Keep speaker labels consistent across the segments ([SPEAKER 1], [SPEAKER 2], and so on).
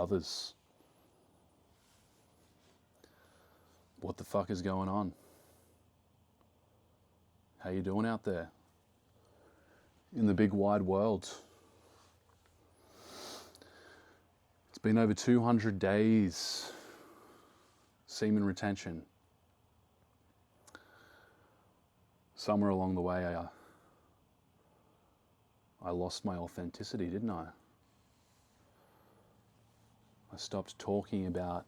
[SPEAKER 1] others. What the fuck is going on? How you doing out there in the big wide world? It's been over 200 days. Semen retention. Somewhere along the way, I lost my authenticity, didn't I? I stopped talking about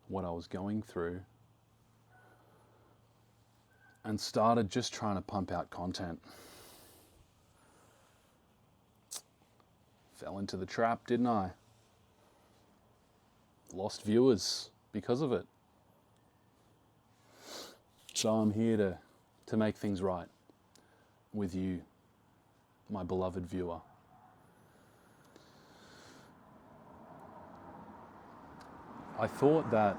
[SPEAKER 1] what I was going through and started just trying to pump out content. Fell into the trap, didn't I? Lost viewers because of it. So I'm here to make things right with you, my beloved viewer. I thought that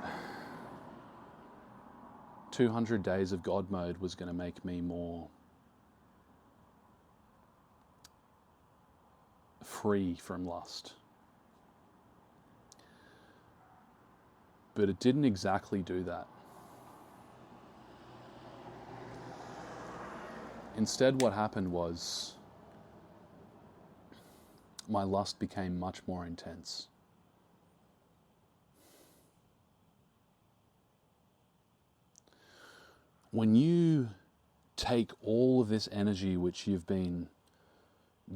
[SPEAKER 1] 200 days of God mode was going to make me more free from lust. But it didn't exactly do that. Instead, what happened was my lust became much more intense. When you take all of this energy which you've been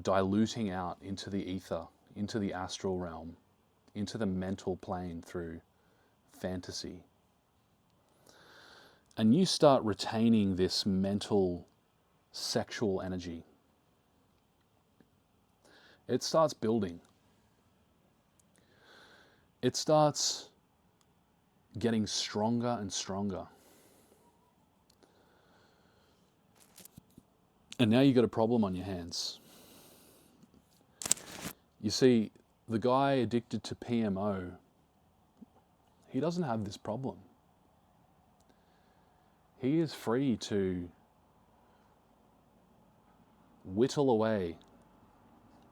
[SPEAKER 1] diluting out into the ether, into the astral realm, into the mental plane through fantasy, and you start retaining this mental sexual energy, it starts building. It starts getting stronger and stronger. And now you've got a problem on your hands. You see, the guy addicted to PMO, he doesn't have this problem. He is free to whittle away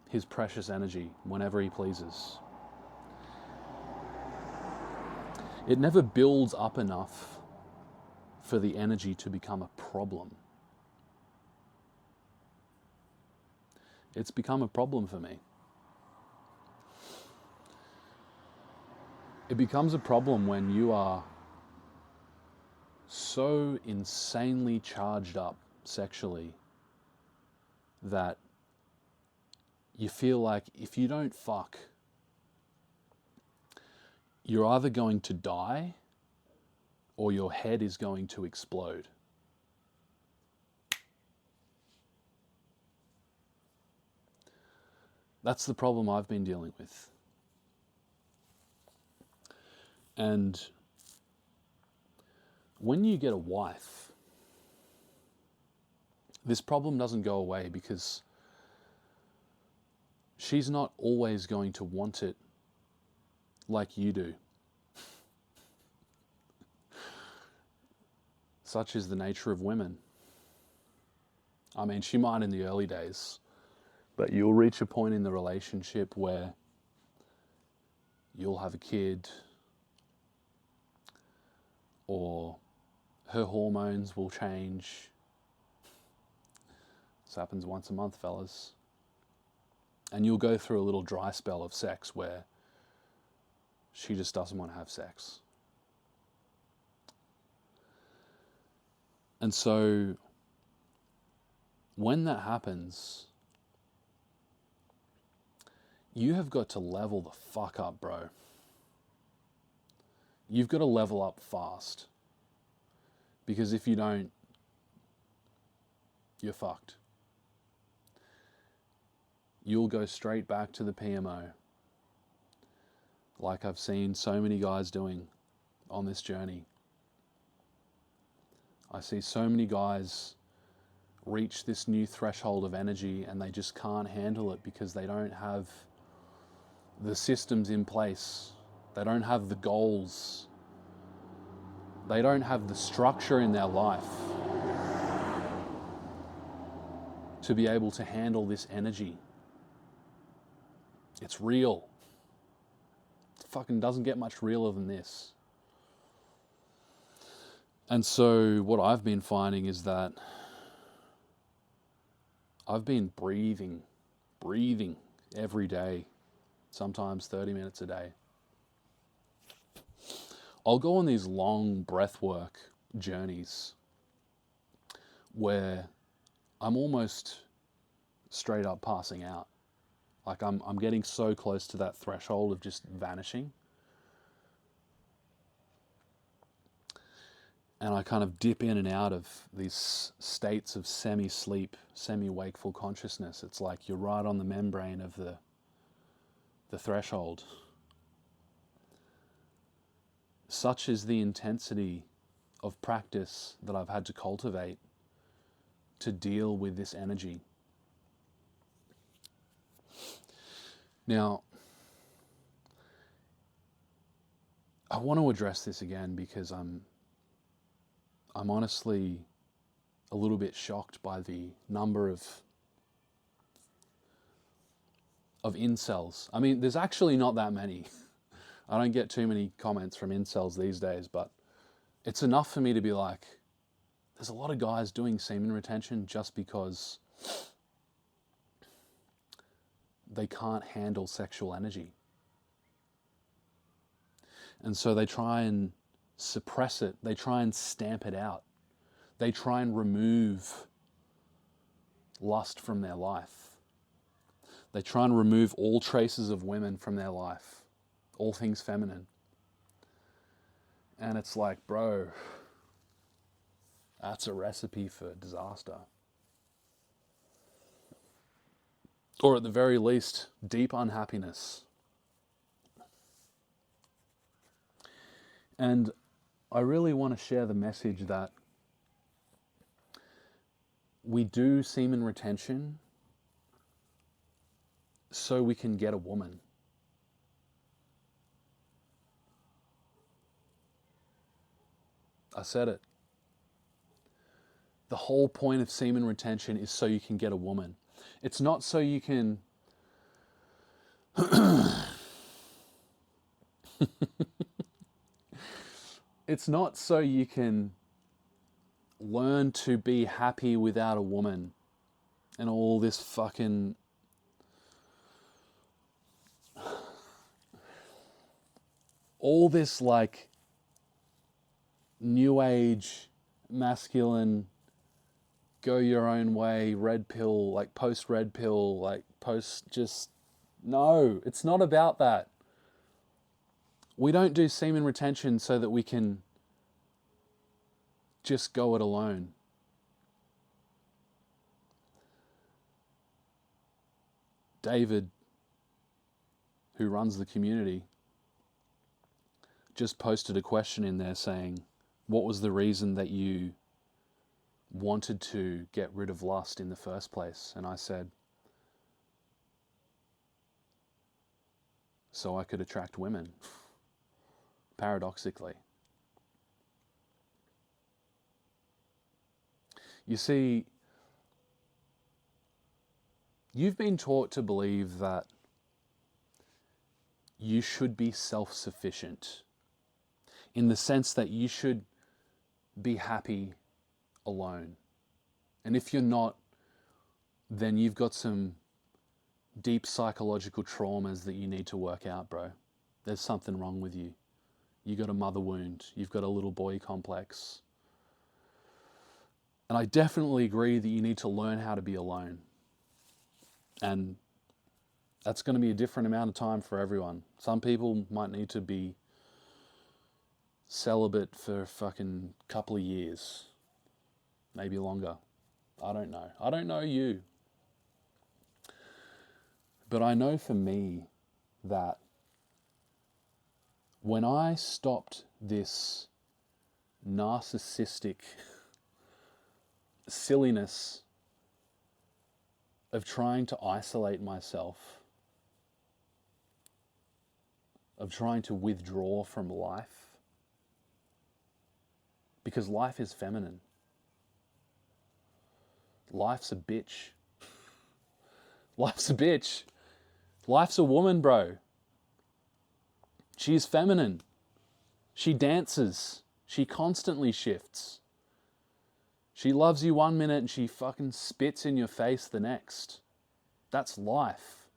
[SPEAKER 1] his precious energy whenever he pleases. It never builds up enough for the energy to become a problem. It's become a problem for me. It becomes a problem when you are so insanely charged up sexually that you feel like if you don't fuck, you're either going to die or your head is going to explode. That's the problem I've been dealing with. And when you get a wife, this problem doesn't go away because she's not always going to want it like you do. Such is the nature of women. I mean, she might in the early days, but you'll reach a point in the relationship where you'll have a kid, or her hormones will change. This happens once a month, fellas. And you'll go through a little dry spell of sex where she just doesn't want to have sex. And so when that happens, you have got to level the fuck up, bro. You've got to level up fast. Because if you don't, you're fucked. You'll go straight back to the PMO. Like I've seen so many guys doing on this journey. I see so many guys reach this new threshold of energy and they just can't handle it because they don't have the systems in place. They don't have the goals. They don't have the structure in their life to be able to handle this energy. It's real. fucking doesn't get much realer than this. And so what I've been finding is that I've been breathing every day, sometimes 30 minutes a day. I'll go on these long breathwork journeys where I'm almost straight up passing out. Like I'm getting so close to that threshold of just vanishing. And I kind of dip in and out of these states of semi-sleep, semi-wakeful consciousness. It's like you're right on the membrane of the threshold. Such is the intensity of practice that I've had to cultivate to deal with this energy. Now, I want to address this again because I'm honestly a little bit shocked by the number of incels. I mean, there's actually not that many. I don't get too many comments from incels these days, but it's enough for me to be like, there's a lot of guys doing semen retention just because they can't handle sexual energy. And so they try and suppress it. They try and stamp it out. They try and remove lust from their life. They try and remove all traces of women from their life, all things feminine. And it's like, bro, that's a recipe for disaster. Or at the very least, deep unhappiness. And I really want to share the message that we do semen retention so we can get a woman. I said it. The whole point of semen retention is so you can get a woman. It's not so you can it's not so you can learn to be happy without a woman and all this fucking all this like new age masculine go your own way red pill, like post red pill, like post just no, it's not about that. We don't do semen retention so that we can just go it alone. David, who runs the community, just posted a question in there saying, what was the reason that you wanted to get rid of lust in the first place? And I said, so I could attract women. Paradoxically. You see, you've been taught to believe that you should be self-sufficient in the sense that you should be happy alone. And if you're not, then you've got some deep psychological traumas that you need to work out, bro. There's something wrong with you. You got a mother wound. You've got a little boy complex. And I definitely agree that you need to learn how to be alone. And that's going to be a different amount of time for everyone. Some people might need to be celibate for a fucking couple of years. Maybe longer. I don't know. I don't know you. But I know for me that when I stopped this narcissistic silliness of trying to isolate myself, of trying to withdraw from life, because life is feminine. Life's a bitch. Life's a bitch. Life's a woman, bro. She's feminine. She dances. She constantly shifts. She loves you one minute and she fucking spits in your face the next. That's life.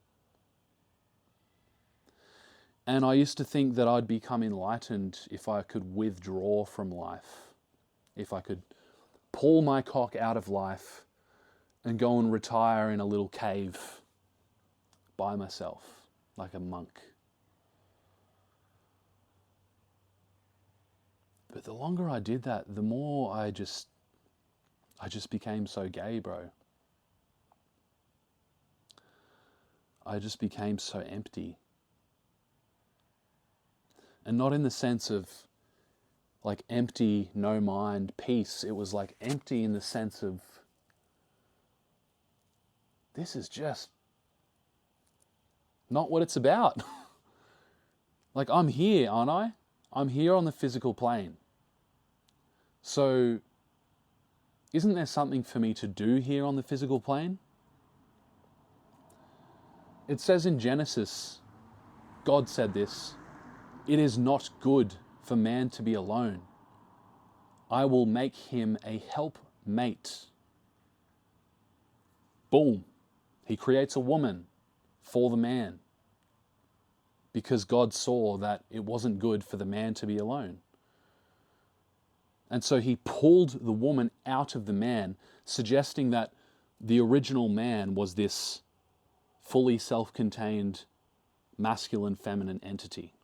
[SPEAKER 1] And I used to think that I'd become enlightened if I could withdraw from life. If I could pull my cock out of life and go and retire in a little cave by myself, like a monk. But the longer I did that, the more I just became so gay, bro. I just became so empty. And not in the sense of like empty, no mind, peace. It was like empty in the sense of, this is just not what it's about. Like, I'm here, aren't I? I'm here on the physical plane. So, isn't there something for me to do here on the physical plane? It says in Genesis, God said this, "It is not good for man to be alone. I will make him a helpmate." Boom. He creates a woman for the man because God saw that it wasn't good for the man to be alone. And so he pulled the woman out of the man, suggesting that the original man was this fully self-contained masculine, feminine entity.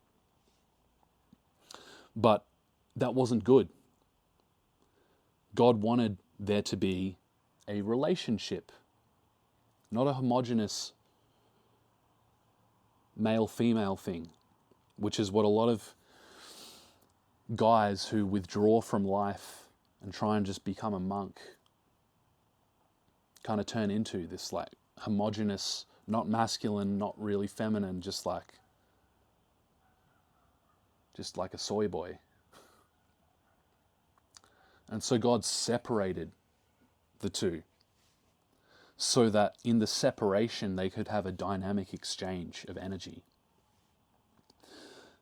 [SPEAKER 1] But that wasn't good. God wanted there to be a relationship, not a homogeneous male-female thing, which is what a lot of guys who withdraw from life and try and just become a monk kind of turn into, this like homogeneous, not masculine, not really feminine, just like a soy boy. And so God separated the two so that in the separation they could have a dynamic exchange of energy.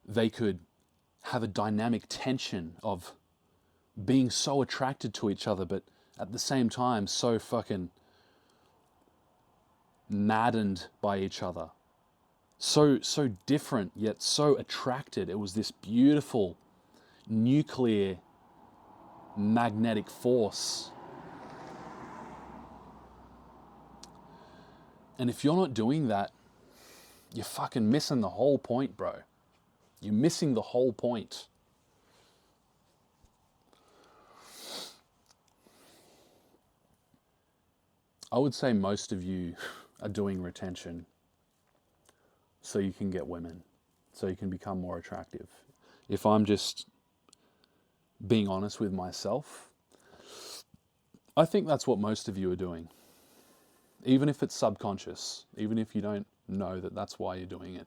[SPEAKER 1] They could have a dynamic tension of being so attracted to each other, but at the same time so fucking maddened by each other. So different, yet so attracted. It was this beautiful nuclear magnetic force. And if you're not doing that, you're fucking missing the whole point, bro. You're missing the whole point. I would say most of you are doing retention so you can get women, so you can become more attractive. If I'm just being honest with myself, I think that's what most of you are doing. Even if it's subconscious, even if you don't know that that's why you're doing it.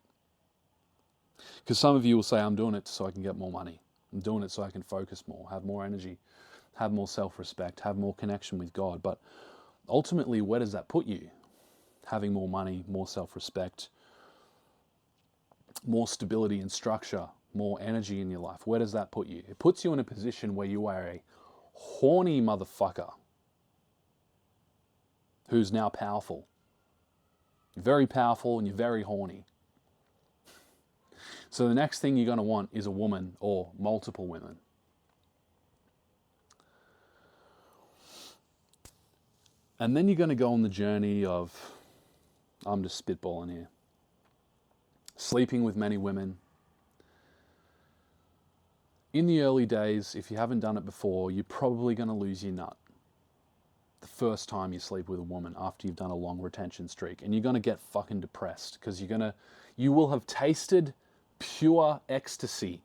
[SPEAKER 1] Because some of you will say, I'm doing it so I can get more money. I'm doing it so I can focus more, have more energy, have more self-respect, have more connection with God. But ultimately, where does that put you? Having more money, more self-respect, more stability and structure, more energy in your life. Where does that put you? It puts you in a position where you are a horny motherfucker who's now powerful. You're very powerful and you're very horny. So the next thing you're going to want is a woman or multiple women. And then you're going to go on the journey of, I'm just spitballing here, sleeping with many women. In the early days, if you haven't done it before, you're probably going to lose your nut the first time you sleep with a woman after you've done a long retention streak. And you're going to get fucking depressed because you will have tasted pure ecstasy,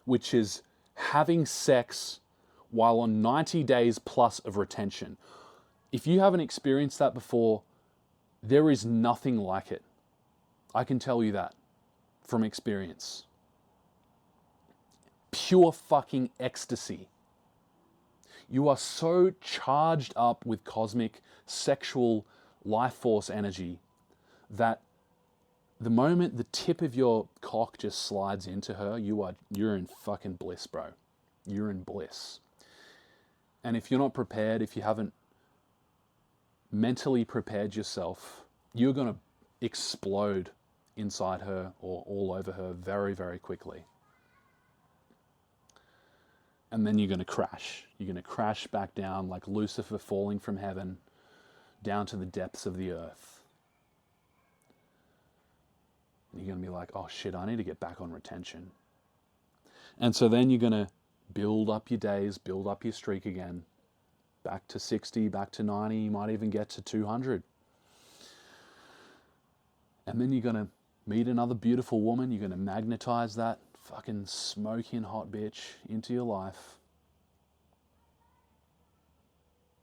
[SPEAKER 1] which is having sex while on 90 days plus of retention. If you haven't experienced that before, there is nothing like it. I can tell you that from experience. Pure fucking ecstasy. You are so charged up with cosmic, sexual, life force energy that the moment the tip of your cock just slides into her, you're in fucking bliss, bro. You're in bliss. And if you're not prepared, if you haven't mentally prepared yourself, you're going to explode inside her or all over her very, very quickly. And then you're going to crash. You're going to crash back down like Lucifer falling from heaven down to the depths of the earth. You're going to be like, oh shit, I need to get back on retention. And so then you're going to build up your days, build up your streak again. Back to 60, back to 90, you might even get to 200. And then you're going to meet another beautiful woman. You're going to magnetize that fucking smoking hot bitch into your life.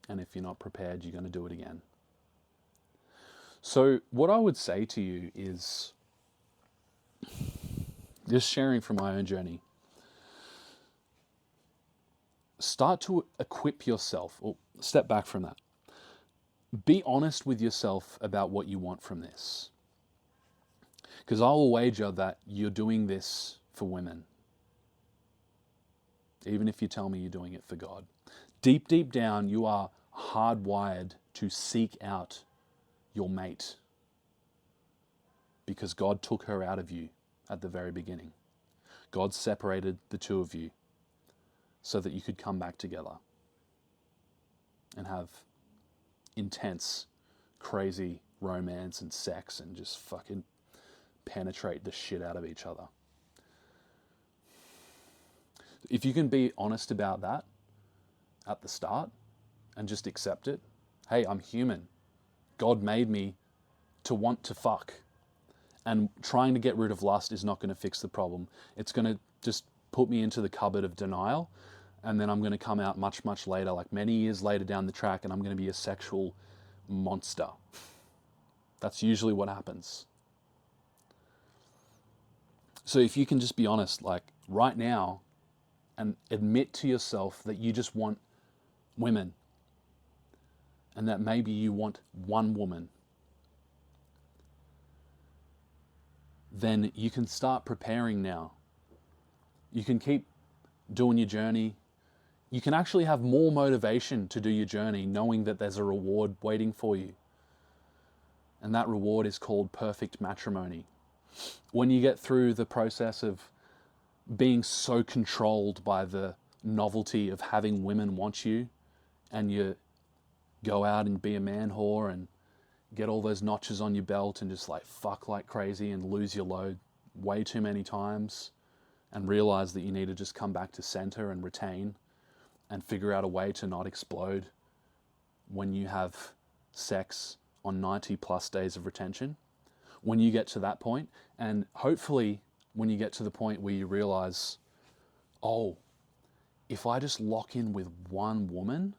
[SPEAKER 1] And if you're not prepared, you're going to do it again. So what I would say to you is, just sharing from my own journey, start to equip yourself, or step back from that. Be honest with yourself about what you want from this. Because I will wager that you're doing this for women. Even if you tell me you're doing it for God. Deep, deep down, you are hardwired to seek out your mate. Because God took her out of you at the very beginning. God separated the two of you so that you could come back together and have intense, crazy romance and sex and just fucking penetrate the shit out of each other. If you can be honest about that at the start and just accept it, hey, I'm human. God made me to want to fuck. And trying to get rid of lust is not going to fix the problem. It's going to just put me into the cupboard of denial, and then I'm going to come out much, much later, like many years later down the track, and I'm going to be a sexual monster. That's usually what happens. So if you can just be honest, like right now, and admit to yourself that you just want women, and that maybe you want one woman, then you can start preparing now. You can keep doing your journey. You can actually have more motivation to do your journey knowing that there's a reward waiting for you. And that reward is called perfect matrimony. When you get through the process of being so controlled by the novelty of having women want you, and you go out and be a man whore and get all those notches on your belt and just like fuck like crazy and lose your load way too many times and realize that you need to just come back to center and retain and figure out a way to not explode when you have sex on 90 plus days of retention. When you get to that point, and hopefully when you get to the point where you realize, oh, if I just lock in with one woman,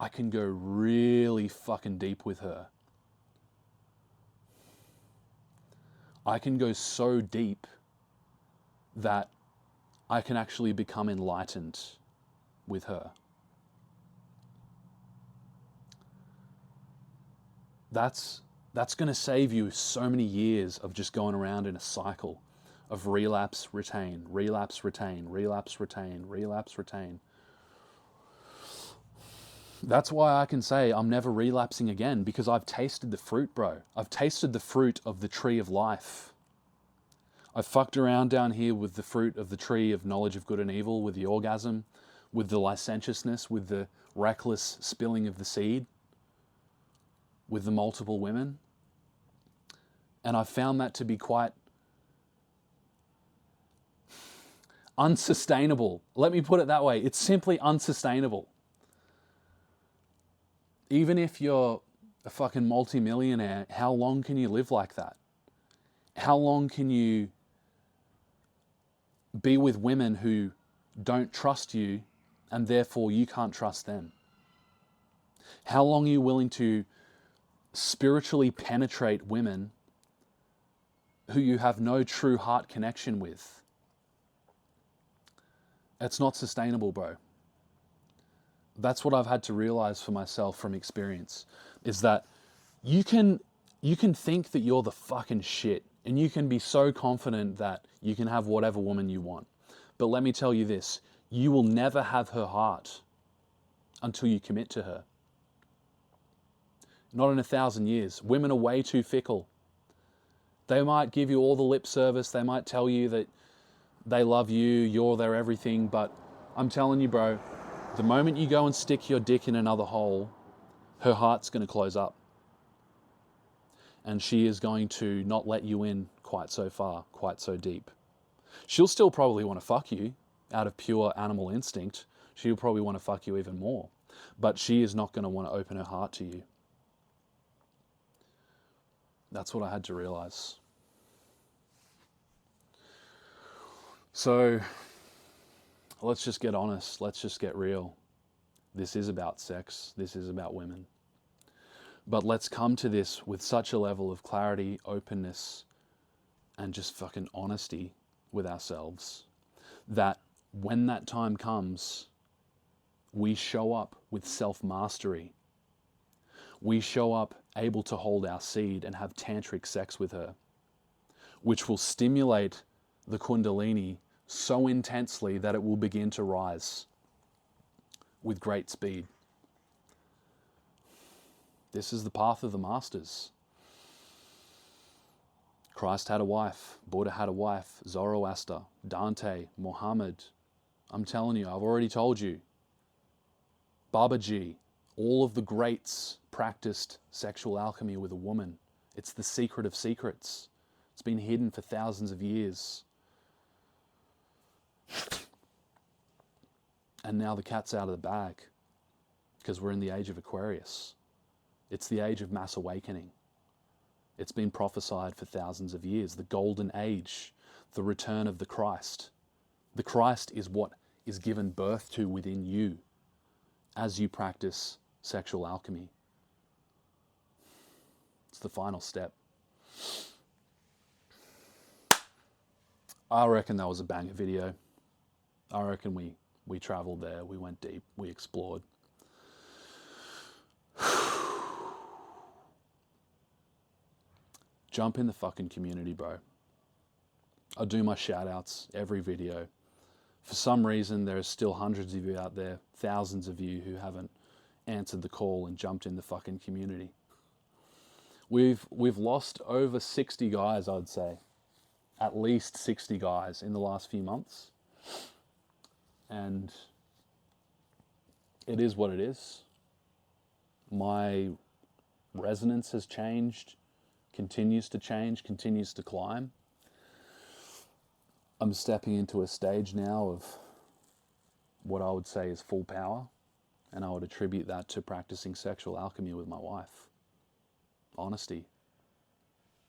[SPEAKER 1] I can go really fucking deep with her. I can go so deep that I can actually become enlightened with her. That's going to save you so many years of just going around in a cycle of relapse, retain, relapse, retain, relapse, retain, relapse, retain. That's why I can say I'm never relapsing again, because I've tasted the fruit, bro. I've tasted the fruit of the tree of life. I've fucked around down here with the fruit of the tree of knowledge of good and evil, with the orgasm, with the licentiousness, with the reckless spilling of the seed, with the multiple women. And I've found that to be quite unsustainable. Let me put it that way. It's simply unsustainable. Even if you're a fucking multimillionaire, how long can you live like that? How long can you be with women who don't trust you and therefore you can't trust them? How long are you willing to spiritually penetrate women who you have no true heart connection with? It's not sustainable, bro. That's what I've had to realize for myself from experience, is that you can You can think that you're the fucking shit, and you can be so confident that you can have whatever woman you want. But let me tell you this, you will never have her heart until you commit to her. Not in 1,000 years. Women are way too fickle. They might give you all the lip service, they might tell you that they love you, you're their everything, but I'm telling you, bro, the moment you go and stick your dick in another hole, her heart's going to close up. And she is going to not let you in quite so far, quite so deep. She'll still probably want to fuck you out of pure animal instinct. She'll probably want to fuck you even more. But she is not going to want to open her heart to you. That's what I had to realize. So, let's just get honest. Let's just get real. This is about sex. This is about women. But let's come to this with such a level of clarity, openness, and just fucking honesty with ourselves that when that time comes, we show up with self-mastery. We show up able to hold our seed and have tantric sex with her, which will stimulate the kundalini so intensely that it will begin to rise with great speed. This is the path of the masters. Christ had a wife, Buddha had a wife, Zoroaster, Dante, Muhammad. I'm telling you, I've already told you. Babaji, all of the greats practiced sexual alchemy with a woman. It's the secret of secrets. It's been hidden for thousands of years. And now the cat's out of the bag because we're in the age of Aquarius. It's the age of mass awakening. It's been prophesied for thousands of years. The golden age, the return of the Christ. The Christ is what is given birth to within you as you practice sexual alchemy. It's the final step. I reckon that was a banger video. I reckon we traveled there, we went deep, we explored. Jump in the fucking community, bro. I do my shout outs every video. For some reason, there are still hundreds of you out there, thousands of you who haven't answered the call and jumped in the fucking community. We've lost over 60 guys, I'd say. At least 60 guys in the last few months. And it is what it is. My resonance has changed, continues to change, continues to climb. I'm stepping into a stage now of what I would say is full power, and I would attribute that to practicing sexual alchemy with my wife. Honesty.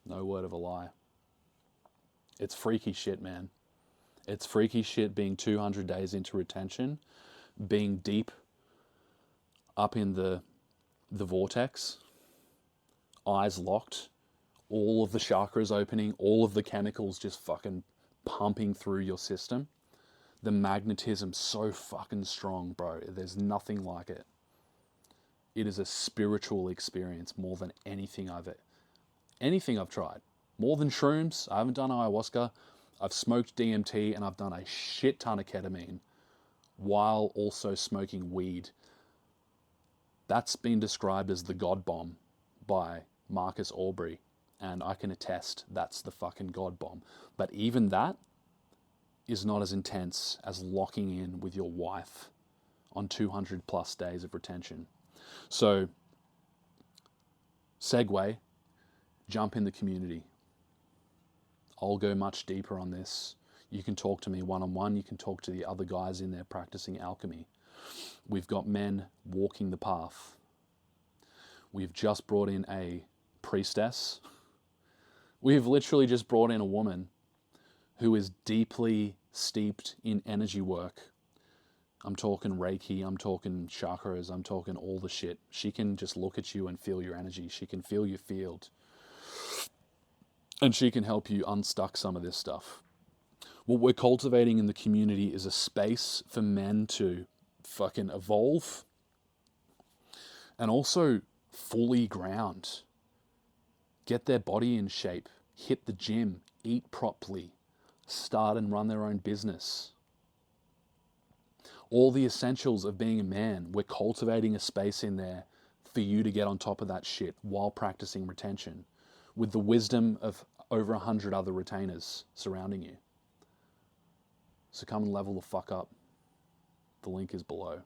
[SPEAKER 1] No word of a lie. It's freaky shit, man. It's freaky shit being 200 days into retention, being deep up in the vortex, eyes locked, all of the chakras opening, all of the chemicals just fucking pumping through your system. The magnetism so fucking strong, bro. There's nothing like it. It is a spiritual experience more than anything I've tried. More than shrooms. I haven't done ayahuasca. I've smoked DMT and I've done a shit ton of ketamine while also smoking weed. That's been described as the God bomb by Marcus Aubrey. And I can attest that's the fucking God bomb. But even that is not as intense as locking in with your wife on 200 plus days of retention. So, segue, jump in the community. I'll go much deeper on this. You can talk to me one-on-one. You can talk to the other guys in there practicing alchemy. We've got men walking the path. We've just brought in a priestess. We've literally just brought in a woman who is deeply steeped in energy work. I'm talking Reiki, I'm talking chakras, I'm talking all the shit. She can just look at you and feel your energy. She can feel your field. And she can help you unstuck some of this stuff. What we're cultivating in the community is a space for men to fucking evolve and also fully ground get their body in shape, hit the gym, eat properly, start and run their own business. All the essentials of being a man, we're cultivating a space in there for you to get on top of that shit while practicing retention with the wisdom of over 100 other retainers surrounding you. So come and level the fuck up. The link is below.